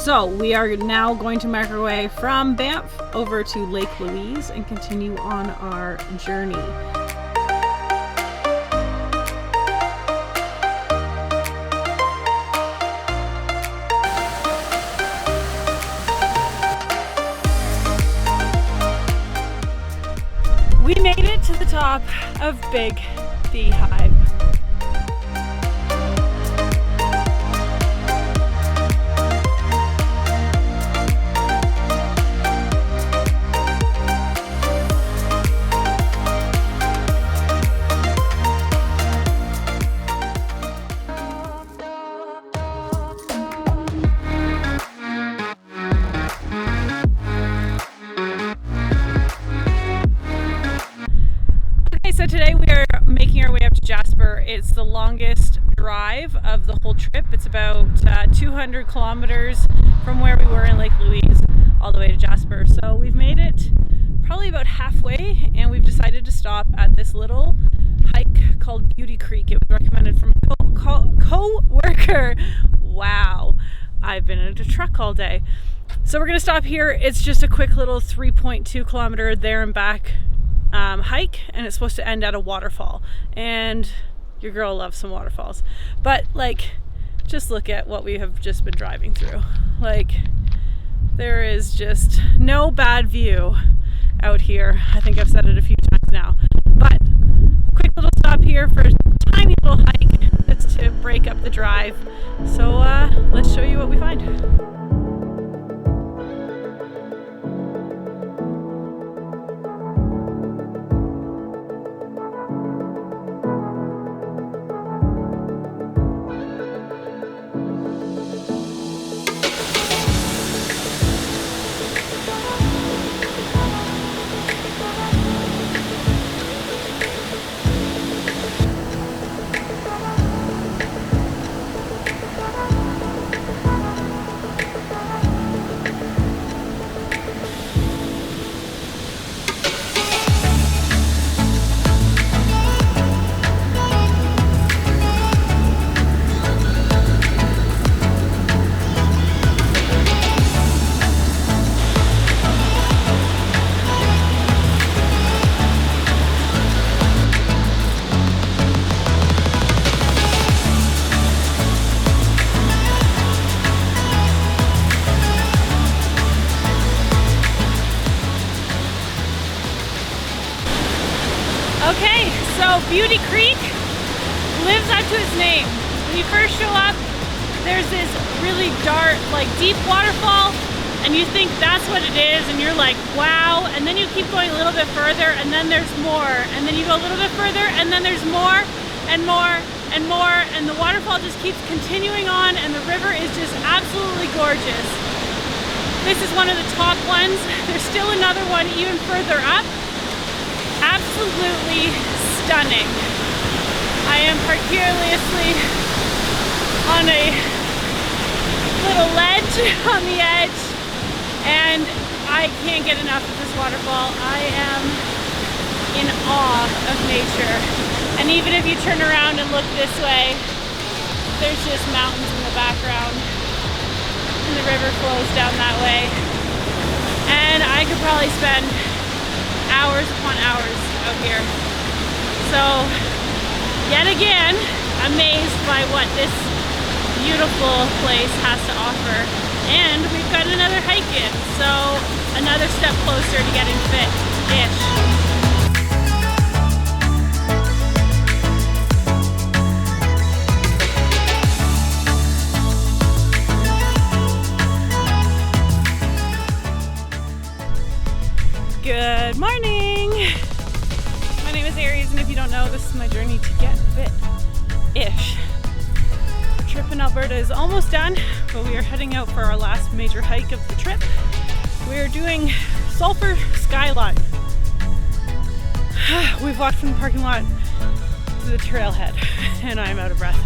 So we are now going to make our way from Banff over to Lake Louise and continue on our journey. We made it to the top of Big Beehive. So today we are making our way up to Jasper. It's the longest drive of the whole trip. It's about 200 kilometers from where we were in Lake Louise all the way to Jasper. So we've made it probably about halfway, and we've decided to stop at this little hike called Beauty Creek. It was recommended from a coworker. Wow, I've been in a truck all day. So we're gonna stop here. It's just a quick little 3.2 kilometer there and back hike, and it's supposed to end at a waterfall, and your girl loves some waterfalls, but like, just look at what we have just been driving through. Like, there is just no bad view out here. I think I've said it a few times now, but quick little stop here for a tiny little hike just to break up the drive. So let's show you what we find. Okay, so Beauty Creek lives up to its name. When you first show up, there's this really dark, like deep waterfall, and you think that's what it is, and you're like, wow, and then you keep going a little bit further, and then there's more, and then you go a little bit further, and then there's more, and more, and more, and the waterfall just keeps continuing on, and the river is just absolutely gorgeous. This is one of the top ones. There's still another one even further up. Absolutely stunning. I am precariously on a little ledge on the edge, and I can't get enough of this waterfall. I am in awe of nature. And even if you turn around and look this way, there's just mountains in the background, and the river flows down that way. And I could probably spend hours upon hours out here. So, yet again, amazed by what this beautiful place has to offer. And we've got another hike in, so another step closer to getting fit-ish. Good morning! My name is Aries, and if you don't know, this is my journey to get fit-ish. Our trip in Alberta is almost done, but we are heading out for our last major hike of the trip. We are doing Sulphur Skyline. We've walked from the parking lot to the trailhead, and I'm out of breath.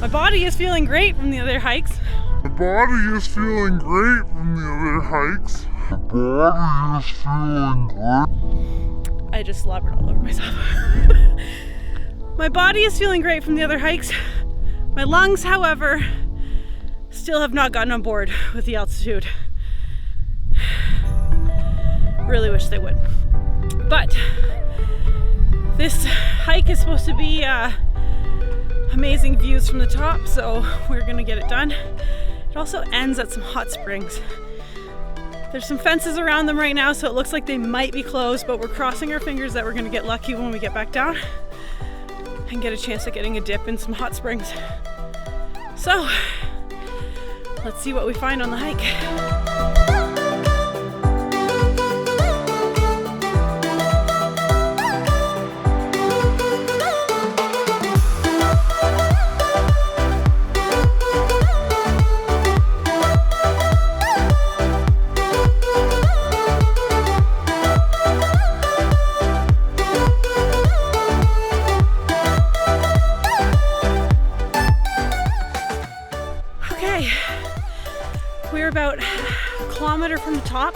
My body is feeling great from the other hikes. I just slobbered all over myself. My body is feeling great from the other hikes. My lungs, however, still have not gotten on board with the altitude. Really wish they would. But this hike is supposed to be amazing views from the top, so we're gonna get it done. It also ends at some hot springs. There's some fences around them right now, so it looks like they might be closed, but we're crossing our fingers that we're gonna get lucky when we get back down and get a chance at getting a dip in some hot springs. So let's see what we find on the hike. We're about a kilometer from the top.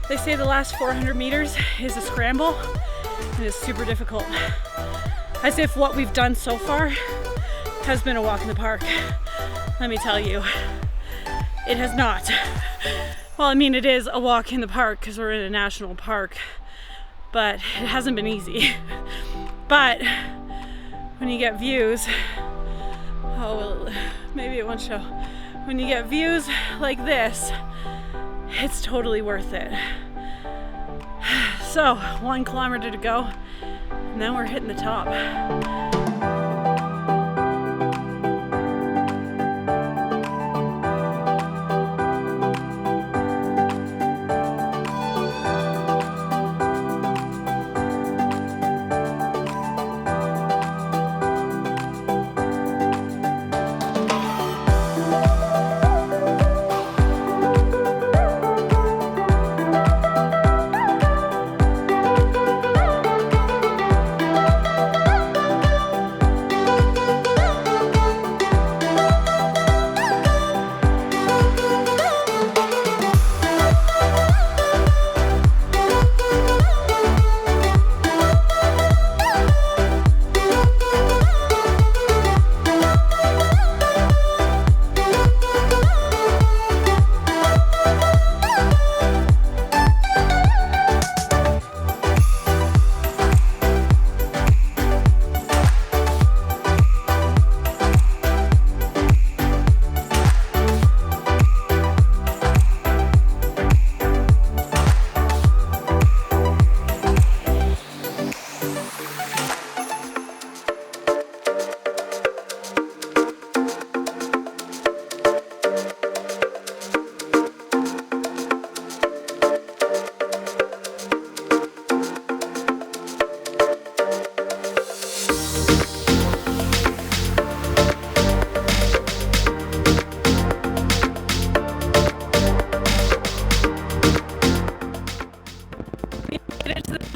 They say the last 400 meters is a scramble and it's super difficult. As if what we've done so far has been a walk in the park. Let me tell you, it has not. Well, I mean, it is a walk in the park because we're in a national park, but it hasn't been easy. But when you get views, oh, well, maybe it won't show. When you get views like this, it's totally worth it. So 1 kilometer to go, and then we're hitting the top.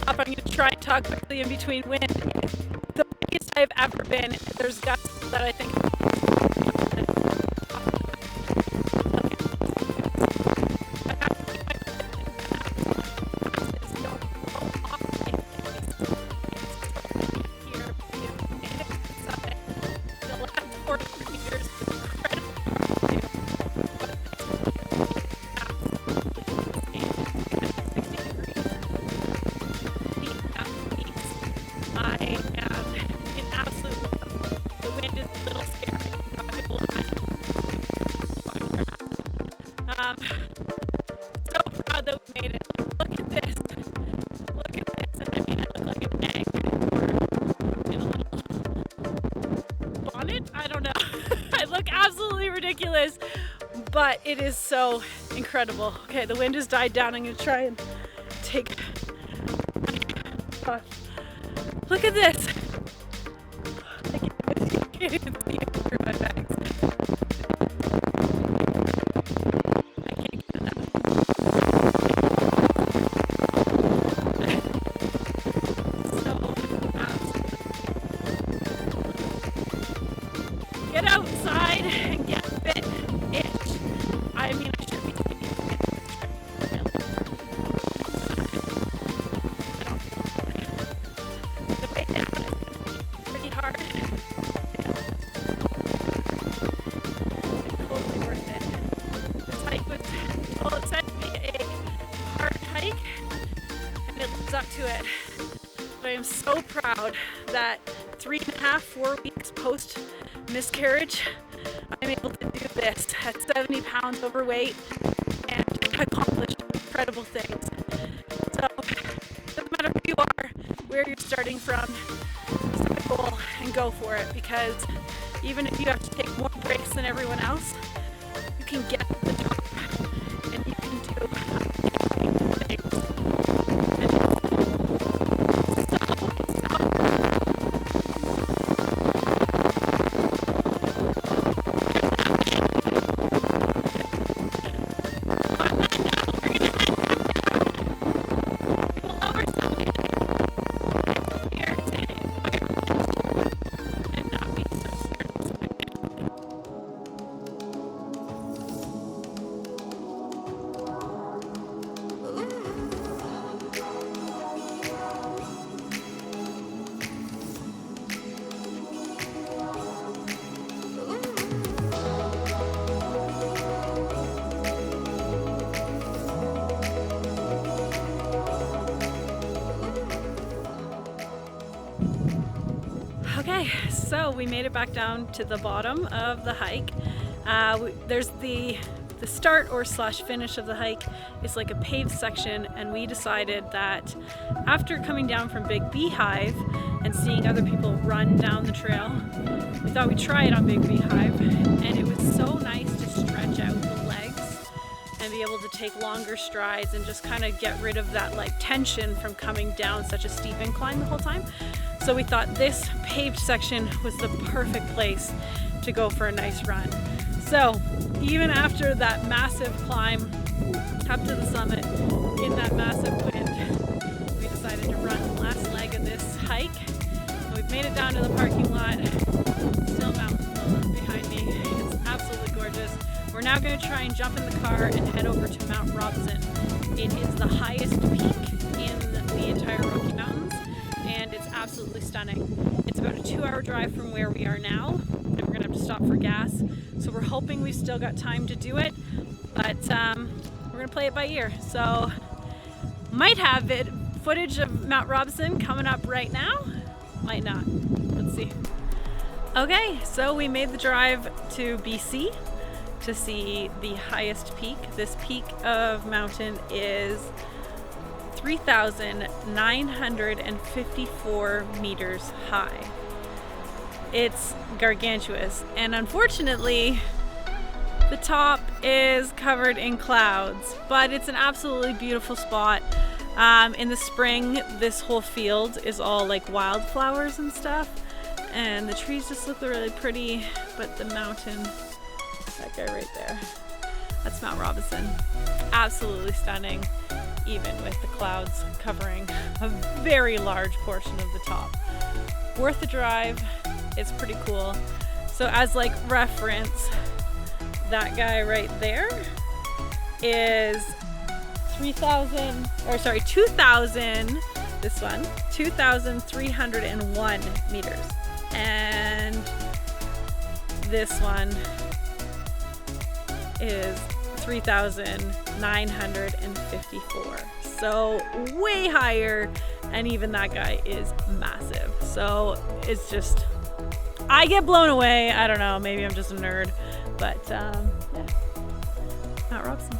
I'm going to try and talk quickly in between wind. The biggest I've ever been. There's gusts that I think. So proud that we made it. Look at this. Look at this. And I mean, I look like an egg or in a little bonnet. I don't know. I look absolutely ridiculous, but it is so incredible. Okay, the wind has died down. I'm going to try and take my look at this. I can't even see it through my bags. Get outside and get fit, itch. I mean, I should be taking it. The way down is pretty hard. it's said to be a hard hike, and it lives up to it. But I am so proud that 3.5, 4 weeks post miscarriage, I'm able to do this at 70 pounds overweight and accomplish incredible things. So it doesn't matter who you are, where you're starting from, set a goal and go for it, because even if you have to take more breaks than everyone else, you can get to the top and you can do amazing things. And okay, so we made it back down to the bottom of the hike. There's the start or slash finish of the hike is like a paved section, and we decided that after coming down from Big Beehive and seeing other people run down the trail, we thought we'd try it on Big Beehive, and it was so nice to stretch out the legs and be able to take longer strides and just kind of get rid of that like tension from coming down such a steep incline the whole time. So we thought this paved section was the perfect place to go for a nice run. So even after that massive climb up to the summit in that massive wind, we decided to run the last leg of this hike. And we've made it down to the parking lot. Still mountains behind me. It's absolutely gorgeous. We're now going to try and jump in the car and head over to Mount Robson. It is the highest peak in the entire Rocky Mountains, and it's absolutely stunning. It's about a 2-hour drive from where we are now, and we're gonna have to stop for gas. So we're hoping we've still got time to do it, but we're gonna play it by ear. So might have footage of Mount Robson coming up right now, might not. Let's see. Okay, so we made the drive to BC to see the highest peak. This peak of mountain is 3,954 meters high. It's gargantuous, and unfortunately the top is covered in clouds, but it's an absolutely beautiful spot. In the spring, this whole field is all like wildflowers and stuff, and the trees just look really pretty, but the mountain, that guy right there, that's Mount Robson. Absolutely stunning, even with the clouds covering a very large portion of the top. Worth the drive. It's pretty cool. So as like reference, that guy right there is 2,000, this one, 2,301 meters. And this one is 3,954. So way higher, and even that guy is massive. So it's just, I get blown away. I don't know, maybe I'm just a nerd, but yeah, Mount Robson.